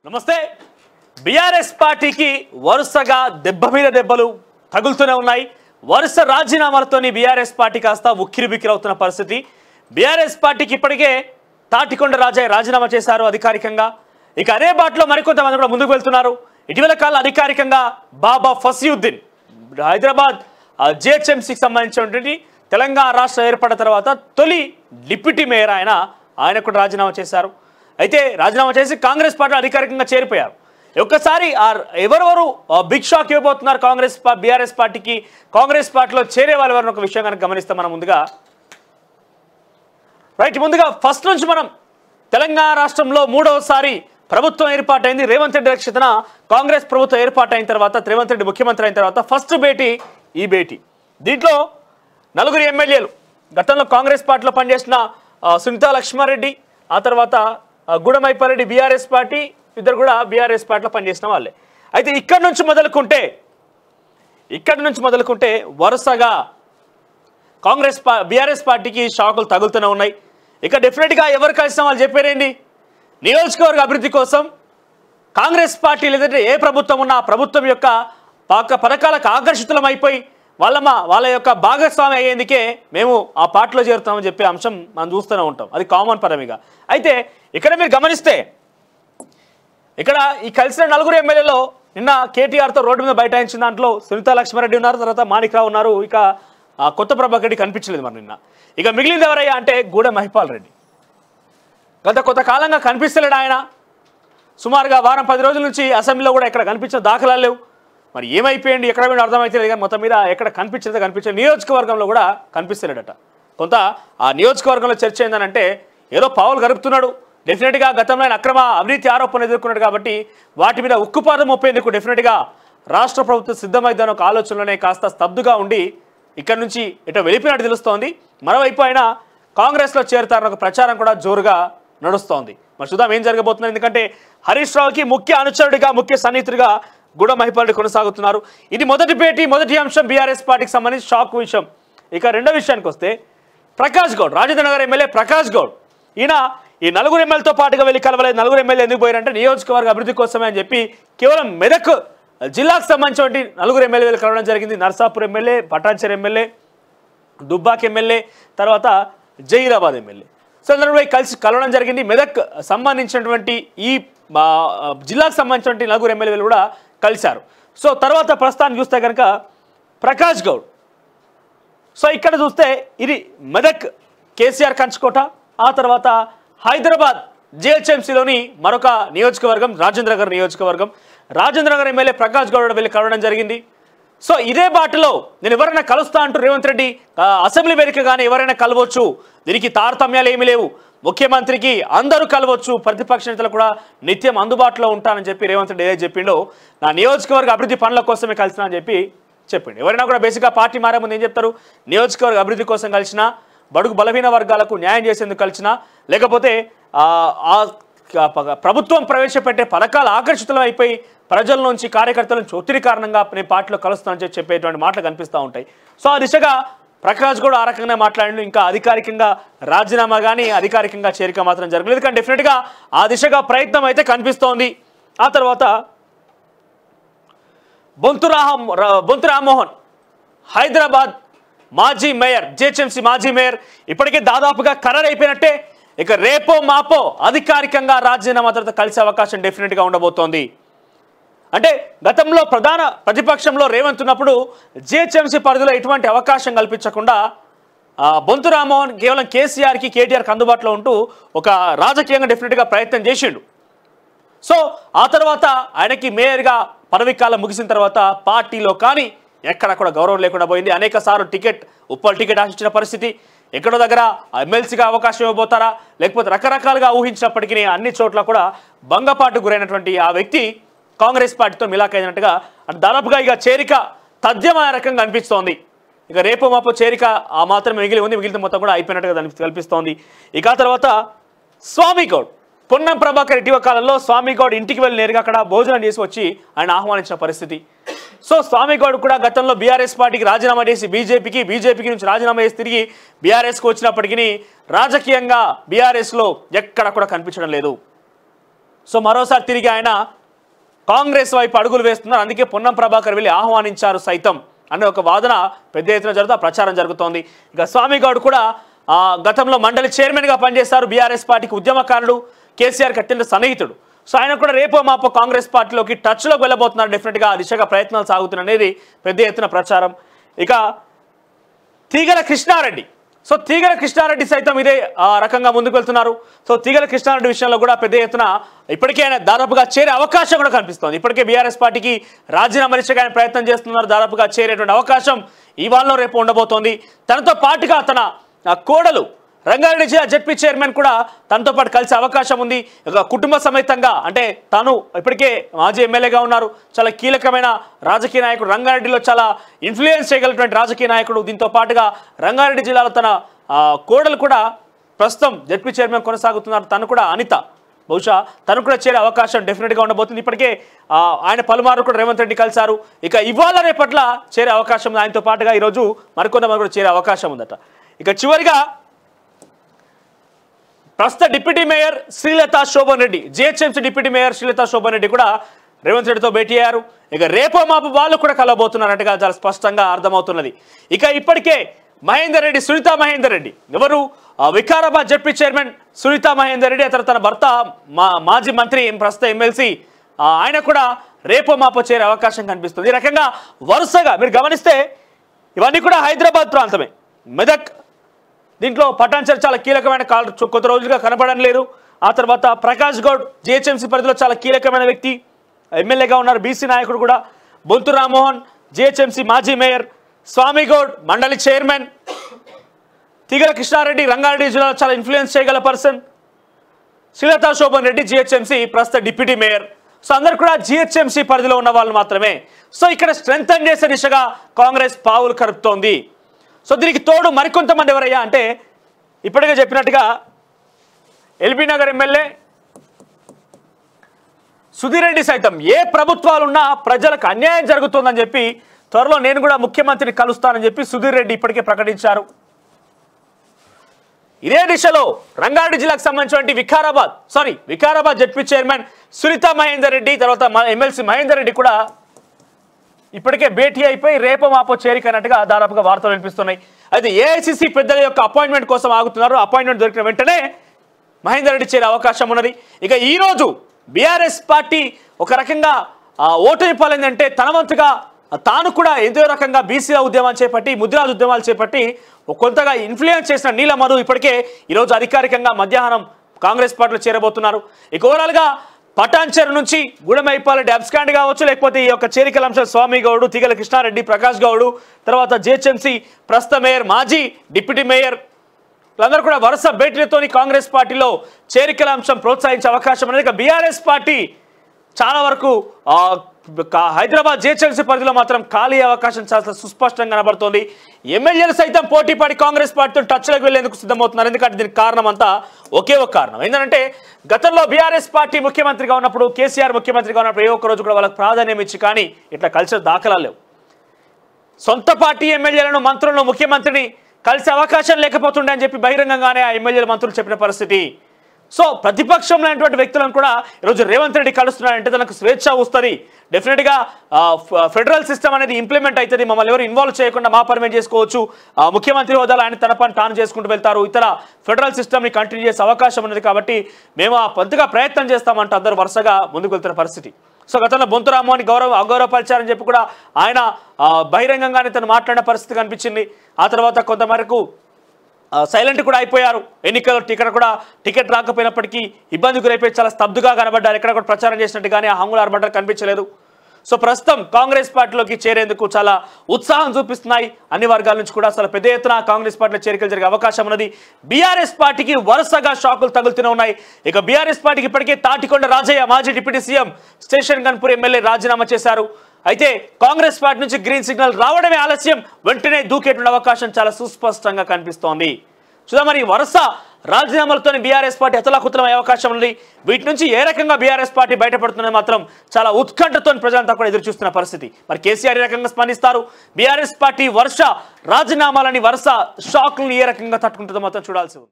నమస్తే. బీఆర్ఎస్ పార్టీకి వరుసగా దెబ్బ మీద దెబ్బలు తగులుతూనే ఉన్నాయి. వరుస రాజీనామాలతోని బీఆర్ఎస్ పార్టీ కాస్త ఉక్కిరిబిక్కిరవుతున్న పరిస్థితి. బీఆర్ఎస్ పార్టీకి ఇప్పటికే తాటికొండ రాజయ్య రాజీనామా చేశారు అధికారికంగా. ఇక అదే బాటలో మరికొంతమంది కూడా ముందుకు వెళ్తున్నారు. ఇటీవల కాలం అధికారికంగా బాబా ఫసీయుద్దీన్ హైదరాబాద్ జిహెచ్ఎంసీకి సంబంధించినటువంటి తెలంగాణ రాష్ట్రం ఏర్పడిన తర్వాత తొలి డిప్యూటీ మేయర్ ఆయన కూడా రాజీనామా చేశారు. అయితే రాజీనామా చేసి కాంగ్రెస్ పార్టీ అధికారికంగా చేరిపోయారు. ఒక్కసారి ఎవరెవరు బిగ్ షాక్ ఇవ్వబోతున్నారు బీఆర్ఎస్ పార్టీకి, కాంగ్రెస్ పార్టీలో చేరే వాళ్ళు ఎవరిని ఒక విషయం కనుక గమనిస్తాం మనం ముందుగా ఫస్ట్ నుంచి మనం తెలంగాణ రాష్ట్రంలో మూడవసారి ప్రభుత్వం ఏర్పాటైంది. రేవంత్ రెడ్డి అధ్యక్షతన కాంగ్రెస్ ప్రభుత్వం ఏర్పాటైన తర్వాత, రేవంత్ రెడ్డి ముఖ్యమంత్రి అయిన తర్వాత ఫస్ట్ భేటీ ఈ భేటీ. దీంట్లో 4 ఎమ్మెల్యేలు గతంలో కాంగ్రెస్ పార్టీలో పనిచేసిన సునీతా లక్ష్మారెడ్డి, ఆ తర్వాత గూడమైపారెడ్డి బీఆర్ఎస్ పార్టీ, ఇద్దరు కూడా బీఆర్ఎస్ పార్టీలో పనిచేసిన వాళ్ళే. అయితే ఇక్కడి నుంచి మొదలుకుంటే వరుసగా బీఆర్ఎస్ పార్టీకి షాకులు తగులుతూనే ఉన్నాయి. ఇక డెఫినెట్గా ఎవరు కలిసిన వాళ్ళు చెప్పారేంటి, నియోజకవర్గ అభివృద్ధి కోసం కాంగ్రెస్ పార్టీ లేదంటే ఏ ప్రభుత్వం ఉన్నా ఆ ప్రభుత్వం యొక్క పథకాలకు ఆకర్షితులం అయిపోయి వాళ్ళ యొక్క భాగస్వామి అయ్యేందుకే మేము ఆ పార్టీలో చేరుతామని చెప్పే అంశం మనం చూస్తూనే ఉంటాం. అది కామన్ పరమిగా. అయితే ఇక్కడ మీరు గమనిస్తే ఇక్కడ ఈ కలిసిన 4 ఎమ్మెల్యేలో నిన్న కేటీఆర్తో రోడ్డు మీద బైఠాయించిన దాంట్లో సునీతా లక్ష్మారెడ్డి ఉన్నారు, తర్వాత మాణిక్రావు ఉన్నారు, ఇక కొత్త ప్రభాకర్ రెడ్డి కనిపించలేదు మరి నిన్న. ఇక మిగిలింది ఎవరయ్యా అంటే గూడెం మహిపాల్ రెడ్డి. గత కొంతకాలంగా కనిపిస్తలేడు ఆయన. సుమారుగా వారం 10 రోజుల నుంచి అసెంబ్లీలో కూడా ఎక్కడ కనిపించిన దాఖలాలు లేవు. మరి ఏమైపోయింది, ఎక్కడ పోయినా అర్థమైతే లేదు. కానీ మొత్తం మీద ఎక్కడ కనిపించలేదు. నియోజకవర్గంలో కూడా కనిపిస్తలేడట. కొంత ఆ నియోజకవర్గంలో చర్చ ఏందనంటే ఏదో పావులు గడుపుతున్నాడు. డెఫినెట్గా గతంలో ఆయన అక్రమ అవినీతి ఆరోపణలు ఎదుర్కొన్నాడు కాబట్టి వాటి మీద ఉక్కుపాదం మోపేందుకు డెఫినెట్గా రాష్ట్ర ప్రభుత్వం సిద్ధమైందని ఒక ఆలోచనలోనే కాస్త స్తబ్దుగా ఉండి ఇక్కడి నుంచి ఇటు వెళ్ళిపోయినట్టు తెలుస్తోంది. మరోవైపు ఆయన కాంగ్రెస్లో చేరుతారన్న ఒక ప్రచారం కూడా జోరుగా నడుస్తోంది. మరి చూద్దాం ఏం జరగబోతున్నారు. ఎందుకంటే హరీష్ రావుకి ముఖ్య అనుచరుడిగా, ముఖ్య సన్నిహితుడిగా గూడెం మహిపాల్ రెడ్డి కొనసాగుతున్నారు. ఇది మొదటి భేటీ, మొదటి అంశం బీఆర్ఎస్ పార్టీకి సంబంధించి షాక్ విషయం. ఇక రెండో విషయానికి వస్తే ప్రకాష్ గౌడ్, రాజేంద్ర నగర్ ఎమ్మెల్యే ప్రకాష్ గౌడ్, ఈయన ఈ 4 ఎమ్మెల్యేలతో పాటుగా వెళ్ళి కలవలేదు. 4 ఎమ్మెల్యే ఎందుకు పోయారంటే నియోజకవర్గ అభివృద్ధి కోసమే అని చెప్పి కేవలం మెదక్ జిల్లాకు సంబంధించిన 4 ఎమ్మెల్యేలు కలవడం జరిగింది. Narsapur MLA, Patancheru MLA, Dubbak MLA, తర్వాత జహీరాబాద్ ఎమ్మెల్యే. సో అందరూ కలిసి కలవడం జరిగింది. మెదక్ సంబంధించినటువంటి ఈ జిల్లాకు సంబంధించినటువంటి 4 ఎమ్మెల్యేలు కూడా కలిశారు. సో తర్వాత ప్రస్తుతాన్ని చూస్తే కనుక ప్రకాష్ గౌడ్, సో ఇక్కడ చూస్తే ఇది మెదక్ కేసీఆర్ కంచుకోట, ఆ తర్వాత హైదరాబాద్ జిహెచ్ఎంసీలోని మరొక నియోజకవర్గం రాజేంద్ర నగర్ నియోజకవర్గం. రాజేంద్ర నగర్ ఎమ్మెల్యే ప్రకాష్ గౌడ్ వెళ్ళి కలవడం జరిగింది. సో ఇదే బాటలో నేను ఎవరైనా కలుస్తా అంటూ రేవంత్ రెడ్డి అసెంబ్లీ వేదిక కానీ ఎవరైనా కలవచ్చు, దీనికి తారతమ్యాలు ఏమీ లేవు, ముఖ్యమంత్రికి అందరూ కలవచ్చు, ప్రతిపక్ష నేతలు కూడా నిత్యం అందుబాటులో ఉంటానని చెప్పి రేవంత్ రెడ్డి ఏదైతే చెప్పిండో నా నియోజకవర్గ అభివృద్ధి పనుల కోసమే కలిసినా అని చెప్పి చెప్పిండు. ఎవరైనా కూడా బేసిక్గా పార్టీ మారే ముందు ఏం చెప్తారు, నియోజకవర్గ అభివృద్ధి కోసం కలిసినా, బడుగు బలహీన వర్గాలకు న్యాయం చేసేందుకు కలిసినా, లేకపోతే ప్రభుత్వం ప్రవేశపెట్టే పథకాలు ఆకర్షితులు అయిపోయి ప్రజల నుంచి, కార్యకర్తల నుంచి ఒత్తిడి కారణంగా నేను పార్టీలో కలుస్తానని చెప్పేటువంటి మాటలు కనిపిస్తూ ఉంటాయి. సో ఆ దిశగా ప్రకాష్ కూడా ఆ రకంగా మాట్లాడిండు. ఇంకా అధికారికంగా రాజీనామా కానీ అధికారికంగా చేరిక మాత్రం జరగలేదు. కానీ డెఫినెట్గా ఆ దిశగా ప్రయత్నం అయితే కనిపిస్తోంది. ఆ తర్వాత బొంతు రామ్మోహన్ హైదరాబాద్ మాజీ మేయర్, జిహెచ్ఎంసీ మాజీ మేయర్, ఇప్పటికే దాదాపుగా ఖరారు అయిపోయినట్టే. ఇక రేపో మాపో అధికారికంగా రాజీనామా తర్వాత కలిసే అవకాశం డెఫినెట్గా ఉండబోతోంది. అంటే గతంలో ప్రధాన ప్రతిపక్షంలో రేవంత్ ఉన్నప్పుడు జిహెచ్ఎంసీ పరిధిలో ఎటువంటి అవకాశం కల్పించకుండా బొంతు రామ్మోహన్ కేవలం కేసీఆర్కి, కేటీఆర్కి అందుబాటులో ఉంటూ ఒక రాజకీయంగా డెఫినెట్గా ప్రయత్నం చేసిండు. సో ఆ తర్వాత ఆయనకి మేయర్గా పదవీకాలం ముగిసిన తర్వాత పార్టీలో కానీ ఎక్కడ కూడా గౌరవం లేకుండా పోయింది. అనేక సార్లు ఉప్పల్ టికెట్ ఆశించిన పరిస్థితి, ఎక్కడో దగ్గర ఎమ్మెల్సీగా అవకాశం ఇవ్వబోతారా, లేకపోతే రకరకాలుగా ఊహించినప్పటికీ అన్ని చోట్ల కూడా భంగపాటు గురైనటువంటి ఆ వ్యక్తి కాంగ్రెస్ పార్టీతో మిలాఖైనట్టుగా దాదాపుగా ఇక చేరిక తథ్యమైన రకంగా అనిపిస్తోంది. ఇక రేపు మాపో చేరిక ఆ మాత్రమే మిగిలి ఉంది, మిగిలిన మొత్తం కూడా అయిపోయినట్టుగా కనిపిస్తోంది. ఇక ఆ తర్వాత స్వామి గౌడ్, పొన్నం ప్రభాకర్ ఇటీవల కాలంలో స్వామి గౌడ్ ఇంటికి వెళ్ళి నేరుగా అక్కడ భోజనం చేసి వచ్చి ఆయన ఆహ్వానించిన పరిస్థితి. సో స్వామి గౌడ్ కూడా గతంలో బీఆర్ఎస్ పార్టీకి రాజీనామా చేసి బీజేపీకి నుంచి రాజీనామా చేసి తిరిగి బీఆర్ఎస్కి వచ్చినప్పటికీ రాజకీయంగా బీఆర్ఎస్లో ఎక్కడ కూడా కనిపించడం లేదు. సో మరోసారి తిరిగి ఆయన కాంగ్రెస్ వైపు అడుగులు వేస్తున్నారు. అందుకే పొన్నం ప్రభాకర్ వెళ్ళి ఆహ్వానించారు సైతం అనే ఒక వాదన పెద్ద ఎత్తున జరుగుతూ ప్రచారం జరుగుతోంది. ఇక స్వామి గౌడ్ కూడా గతంలో మండలి చైర్మన్గా పనిచేస్తారు. బీఆర్ఎస్ పార్టీకి ఉద్యమకారుడు, కేసీఆర్కి అత్యంత సన్నిహితుడు. సో ఆయన కూడా రేపో మాపో కాంగ్రెస్ పార్టీలోకి టచ్లోకి వెళ్ళబోతున్నారు. డెఫినెట్గా ఆ దిశగా ప్రయత్నాలు సాగుతున్నది పెద్ద ఎత్తున ప్రచారం. ఇక తీగల కృష్ణారెడ్డి, సో తీగల కృష్ణారెడ్డి సైతం ఇదే రకంగా ముందుకు వెళ్తున్నారు. సో తీగల కృష్ణారెడ్డి విషయంలో కూడా పెద్ద ఎత్తున ఇప్పటికే ఆయన దాదాపుగా చేరే అవకాశం కూడా కనిపిస్తోంది. ఇప్పటికే బీఆర్ఎస్ పార్టీకి రాజీనామా ఇచ్చే ఆయన ప్రయత్నం చేస్తున్నారు. దాదాపుగా చేరేటువంటి అవకాశం ఇవాళలో రేపు ఉండబోతోంది. తనతో పాటుగా తన కోడలు రంగారెడ్డి జిల్లా జెడ్పీ చైర్మన్ కూడా తనతో పాటు కలిసే అవకాశం ఉంది. కుటుంబ సమేతంగా, అంటే తాను ఇప్పటికే మాజీ ఎమ్మెల్యేగా ఉన్నారు, చాలా కీలకమైన రాజకీయ నాయకుడు, రంగారెడ్డిలో చాలా ఇన్ఫ్లుయెన్స్ చేయగలిగినటువంటి రాజకీయ నాయకుడు. దీంతో పాటుగా రంగారెడ్డి జిల్లాలో తన కోడలు కూడా ప్రస్తుతం జెడ్పీ చైర్మన్ కొనసాగుతున్నారు. తను కూడా అనిత, బహుశా తను కూడా చేరే అవకాశం డెఫినెట్గా ఉండబోతుంది. ఇప్పటికే ఆయన పలుమారు కూడా రేవంత్ రెడ్డి కలిశారు. ఇక ఇవాళ రేపట్ల చేరే అవకాశం ఉంది. ఆయనతో పాటుగా ఈరోజు మరికొంతమంది కూడా చేరే అవకాశం ఉందట. ఇక చివరిగా ప్రస్తుత deputy mayor Srilatha Shobhan Reddy, GHMC deputy mayor Srilatha Shobhan Reddy కూడా రేవంత్ రెడ్డితో భేటీ అయ్యారు. ఇక రేపో మాపు వాళ్ళు కూడా కలవబోతున్నారన్నట్టుగా చాలా స్పష్టంగా అర్థమవుతున్నది. ఇక ఇప్పటికే మహేందర్ రెడ్డి, సునీతా మహేందర్ రెడ్డి, ఎవరు వికారాబాద్ జెడ్పీ చైర్మన్ సునీతా మహేందర్ రెడ్డి, అతను తన భర్త మాజీ మంత్రి ప్రస్తుత ఎమ్మెల్సీ, ఆయన కూడా రేపో మాపో చేరే అవకాశం కనిపిస్తుంది. ఈ రకంగా వరుసగా మీరు గమనిస్తే ఇవన్నీ కూడా హైదరాబాద్ ప్రాంతమే. మెదక్, దీంట్లో పటాన్చెరు చాలా కీలకమైన కొద్ది రోజులుగా కనపడడం లేదు. ఆ తర్వాత ప్రకాష్ గౌడ్ జిహెచ్ఎంసీ పరిధిలో చాలా కీలకమైన వ్యక్తి, ఎమ్మెల్యేగా ఉన్నారు, బీసీ నాయకుడు కూడా. బొంతు రామ్మోహన్ జిహెచ్ఎంసీ మాజీ మేయర్, స్వామి గౌడ్ మండలి చైర్మన్, తీగల కృష్ణారెడ్డి రంగారెడ్డి జిల్లాలో చాలా ఇన్ఫ్లుయెన్స్ చేయగల పర్సన్, శ్రీలతా శోభన్ రెడ్డి జిహెచ్ఎంసీ ప్రస్తుత డిప్యూటీ మేయర్. సో అందరు కూడా జిహెచ్ఎంసీ పరిధిలో ఉన్న వాళ్ళు మాత్రమే. సో ఇక్కడ స్ట్రెంథన్ చేసే దిశగా కాంగ్రెస్ పావులు కలుపుతోంది. సో దీనికి తోడు మరికొంతమంది ఎవరయ్యా అంటే, ఇప్పటికే చెప్పినట్టుగా ఎల్బీ నగర్ ఎమ్మెల్యే సుధీర్ రెడ్డి సైతం ఏ ప్రభుత్వాలున్నా ప్రజలకు అన్యాయం జరుగుతుందని చెప్పి త్వరలో నేను కూడా ముఖ్యమంత్రిని కలుస్తానని చెప్పి సుధీర్ రెడ్డి ఇప్పటికే ప్రకటించారు. ఇదే దిశలో రంగారెడ్డి జిల్లాకు సంబంధించిన వికారాబాద్ జెడ్పీ చైర్మన్ సునీతా మహేందర్ రెడ్డి, తర్వాత ఎమ్మెల్సీ మహేందర్ రెడ్డి కూడా ఇప్పటికే భేటీ అయిపోయి రేపో మాపో చేరికన్నట్టుగా దాదాపుగా వార్తలు వినిపిస్తున్నాయి. అయితే ఏఐసిసి పెద్దల యొక్క అపాయింట్మెంట్ కోసం ఆగుతున్నారు. అపాయింట్మెంట్ దొరికిన వెంటనే మహేందర్ రెడ్డి చేరే అవకాశం ఉన్నది. ఇక ఈరోజు బీఆర్ఎస్ పార్టీ ఒక రకంగా ఓటమి పాలైందంటే తన వంతుగా తాను కూడా ఏదో రకంగా బీసీల ఉద్యమాలు చేపట్టి, ముద్రాజ్ ఉద్యమాలు చేపట్టి కొంతగా ఇన్ఫ్లుయెన్స్ చేసిన నీలమధు ఇప్పటికే ఈరోజు అధికారికంగా మధ్యాహ్నం కాంగ్రెస్ పార్టీలో చేరబోతున్నారు. ఇక ఓవరాల్గా పటాన్చెరు నుంచి గుడమైపాలెడ్డి అబ్స్కాండ్ కావచ్చు, లేకపోతే ఈ యొక్క చేరికల అంశం స్వామి గౌడ్, తీగల కృష్ణారెడ్డి, ప్రకాష్ గౌడ్, తర్వాత జిహెచ్ఎంసీ ప్రస్తుత మేయర్, మాజీ డిప్యూటీ మేయర్, వీళ్ళందరూ కూడా వరుస భేటీలతోని కాంగ్రెస్ పార్టీలో చేరికల అంశం ప్రోత్సహించే అవకాశం అనేది. ఇక బీఆర్ఎస్ పార్టీ చాలా వరకు హైదరాబాద్ జిహెచ్ఎంసీ పరిధిలో మాత్రం ఖాళీ అవకాశం చాలా సుస్పష్టంగా కనబడుతోంది. ఎమ్మెల్యేలు సైతం పోటీపడి కాంగ్రెస్ పార్టీతో టచ్లోకి వెళ్లేందుకు సిద్ధమవుతున్నారు. ఎందుకంటే దీనికి కారణం అంతా ఒకే ఒక కారణం ఏంటంటే, గతంలో బీఆర్ఎస్ పార్టీ ముఖ్యమంత్రిగా ఉన్నప్పుడు, కేసీఆర్ ముఖ్యమంత్రిగా ఉన్నప్పుడు ఏ ఒక్క రోజు కూడా వాళ్ళకి ప్రాధాన్యం ఇచ్చి కానీ ఇట్లా కలిసి దాఖలాలు లేవు. సొంత పార్టీ ఎమ్మెల్యేలను, మంత్రులను ముఖ్యమంత్రిని కలిసే అవకాశం లేకపోతుండే అని చెప్పి బహిరంగంగానే ఆ ఎమ్మెల్యేల మంత్రులు చెప్పిన పరిస్థితి. సో ప్రతిపక్షంలో ఉన్నటువంటి వ్యక్తులను కూడా ఈరోజు రేవంత్ రెడ్డి కలుస్తున్నారంటే తనకు స్వేచ్ఛ వస్తుంది. డెఫినెట్గా ఫెడరల్ సిస్టమ్ అనేది ఇంప్లిమెంట్ అవుతుంది. మమ్మల్ని ఎవరు ఇన్వాల్వ్ చేయకుండా మా పర్మిట్ చేసుకోవచ్చు. ముఖ్యమంత్రి హోదాలో ఆయన తన పని తాను చేసుకుంటూ వెళ్తారు. ఇతర ఫెడరల్ సిస్టమ్ని కంటిన్యూ చేసే అవకాశం ఉన్నది. కాబట్టి మేము ఆ పొందుగా ప్రయత్నం చేస్తామంటే అందరూ వరుసగా ముందుకు వెళ్తున్న పరిస్థితి. సో గతంలో బొంతు రామ్మోహన్ అగౌరవపరిచారని చెప్పి కూడా ఆయన బహిరంగంగానే తను మాట్లాడిన పరిస్థితి కనిపించింది. ఆ తర్వాత కొంతమేరకు సైలెంట్ కూడా అయిపోయారు. ఎన్నికల్లో టికెట్ రాకపోయినప్పటికీ ఇబ్బంది గురైపోయి చాలా స్తబ్దుగా కనబడ్డారు. ఎక్కడ కూడా ప్రచారం చేసినట్టు కానీ ఆ హంగులు ఆర్భటాలు కనిపించలేదు. సో ప్రస్తుతం కాంగ్రెస్ పార్టీలోకి చేరేందుకు చాలా ఉత్సాహం చూపిస్తున్నాయి అన్ని వర్గాల నుంచి కూడా. అసలు పెద్ద ఎత్తున కాంగ్రెస్ పార్టీలో చేరికలు జరిగే అవకాశం ఉన్నది. బీఆర్ఎస్ పార్టీకి వరుసగా షాకులు తగులుతూనే ఉన్నాయి. ఇక బీఆర్ఎస్ పార్టీకి ఇప్పటికే తాటికొండ రాజయ్య, మాజీ deputy CM, station Ghanpur MLA రాజీనామా చేశారు. అయితే కాంగ్రెస్ పార్టీ నుంచి గ్రీన్ సిగ్నల్ రావడమే ఆలస్యం, వెంటనే దూకేటువంటి అవకాశం చాలా సుస్పష్టంగా కనిపిస్తోంది. చూద్దాం మరి వరుస రాజీనామాలతో బీఆర్ఎస్ పార్టీ అతలాకుతలమయ్యే అవకాశం ఉంది. వీటి నుంచి ఏ రకంగా బీఆర్ఎస్ పార్టీ బయటపడుతున్నది మాత్రం చాలా ఉత్కంఠతో ప్రజలంతా కూడా ఎదురు చూస్తున్న పరిస్థితి. మరి కేసీఆర్ ఏ రకంగా స్పందిస్తారు, బీఆర్ఎస్ పార్టీ వరుస రాజీనామాలని, వరుస షాక్లను ఏ రకంగా తట్టుకుంటుందో మాత్రం చూడాల్సి ఉంది.